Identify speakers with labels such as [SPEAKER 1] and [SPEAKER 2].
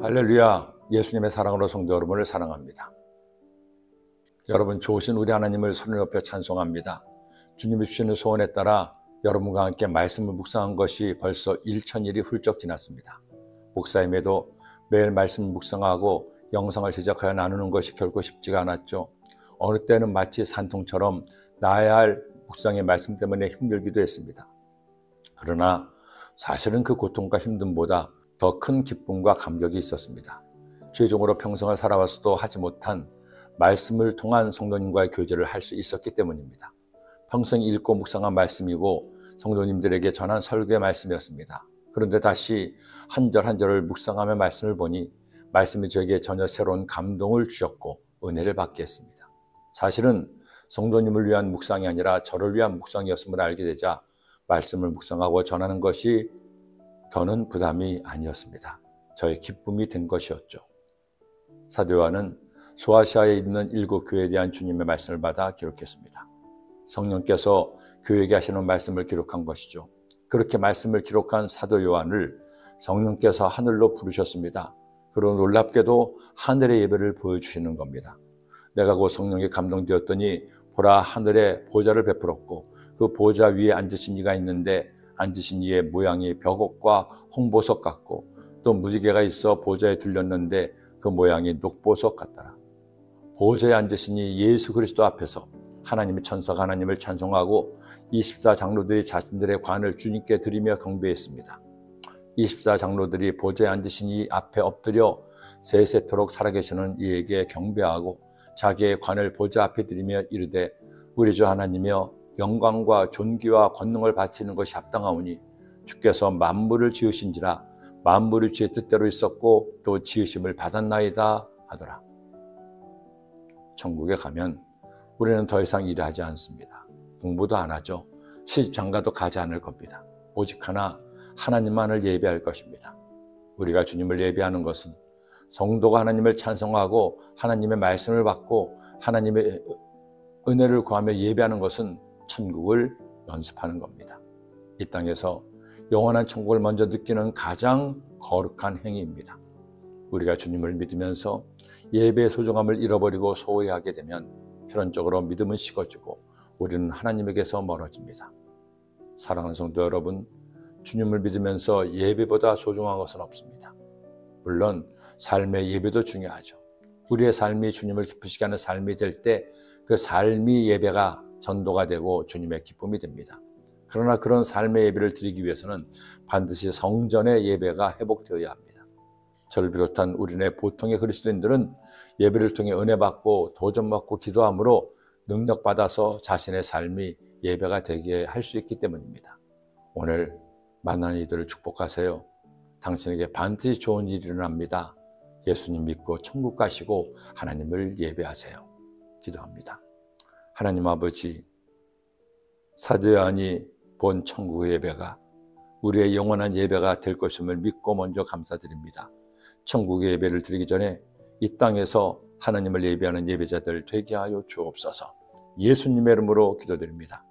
[SPEAKER 1] 할렐루야, 예수님의 사랑으로 성도 여러분을 사랑합니다. 여러분 좋으신 우리 하나님을 손을 높여 찬송합니다. 주님이 주시는 소원에 따라 여러분과 함께 말씀을 묵상한 것이 벌써 1000일이 훌쩍 지났습니다. 목사임에도 매일 말씀을 묵상하고 영상을 제작하여 나누는 것이 결코 쉽지가 않았죠. 어느 때는 마치 산통처럼 나아야 할 묵상의 말씀 때문에 힘들기도 했습니다. 그러나 사실은 그 고통과 힘듦보다 더 큰 기쁨과 감격이 있었습니다. 죄종으로 평생을 살아왔어도 하지 못한 말씀을 통한 성도님과의 교제를 할 수 있었기 때문입니다. 평생 읽고 묵상한 말씀이고 성도님들에게 전한 설교의 말씀이었습니다. 그런데 다시 한 절 한 절을 묵상하며 말씀을 보니 말씀이 저에게 전혀 새로운 감동을 주셨고 은혜를 받게 했습니다. 사실은 성도님을 위한 묵상이 아니라 저를 위한 묵상이었음을 알게 되자 말씀을 묵상하고 전하는 것이 더는 부담이 아니었습니다. 저의 기쁨이 된 것이었죠. 사도 요한은 소아시아에 있는 7교회에 대한 주님의 말씀을 받아 기록했습니다. 성령께서 교회에게 하시는 말씀을 기록한 것이죠. 그렇게 말씀을 기록한 사도 요한을 성령께서 하늘로 부르셨습니다. 그리고 놀랍게도 하늘의 예배를 보여주시는 겁니다. 내가 곧 성령에 감동되었더니 보라, 하늘에 보좌를 베풀었고 그 보좌 위에 앉으신 이가 있는데 앉으신 이의 모양이 벽옥과 홍보석 같고 또 무지개가 있어 보좌에 들렸는데 그 모양이 녹보석 같더라. 보좌에 앉으신 이 예수 그리스도 앞에서 하나님의 천사가 하나님을 찬송하고 24장로들이 자신들의 관을 주님께 드리며 경배했습니다. 24장로들이 보좌에 앉으신 이 앞에 엎드려 세세토록 살아계시는 이에게 경배하고 자기의 관을 보좌 앞에 드리며 이르되 우리 주 하나님이여 영광과 존귀와 권능을 바치는 것이 합당하오니 주께서 만물을 지으신지라 만물이 주의 뜻대로 있었고 또 지으심을 받았나이다 하더라. 천국에 가면 우리는 더 이상 일하지 않습니다. 공부도 안 하죠. 시집장가도 가지 않을 겁니다. 오직 하나님만을 예배할 것입니다. 우리가 주님을 예배하는 것은 성도가 하나님을 찬송하고 하나님의 말씀을 받고 하나님의 은혜를 구하며 예배하는 것은 천국을 연습하는 겁니다. 이 땅에서 영원한 천국을 먼저 느끼는 가장 거룩한 행위입니다. 우리가 주님을 믿으면서 예배의 소중함을 잃어버리고 소외하게 되면 필연적으로 믿음은 식어지고 우리는 하나님에게서 멀어집니다. 사랑하는 성도 여러분, 주님을 믿으면서 예배보다 소중한 것은 없습니다. 물론 삶의 예배도 중요하죠. 우리의 삶이 주님을 기쁘시게 하는 삶이 될 때 그 삶이 예배가 전도가 되고 주님의 기쁨이 됩니다. 그러나 그런 삶의 예배를 드리기 위해서는 반드시 성전의 예배가 회복되어야 합니다. 저를 비롯한 우리네 보통의 그리스도인들은 예배를 통해 은혜 받고 도전받고 기도함으로 능력받아서 자신의 삶이 예배가 되게 할 수 있기 때문입니다. 오늘 만난 이들을 축복하세요. 당신에게 반드시 좋은 일이 일어납니다. 예수님 믿고 천국 가시고 하나님을 예배하세요. 기도합니다. 하나님 아버지, 사도 요한이 본 천국의 예배가 우리의 영원한 예배가 될 것임을 믿고 먼저 감사드립니다. 천국의 예배를 드리기 전에 이 땅에서 하나님을 예배하는 예배자들 되게 하여 주옵소서. 예수님의 이름으로 기도드립니다.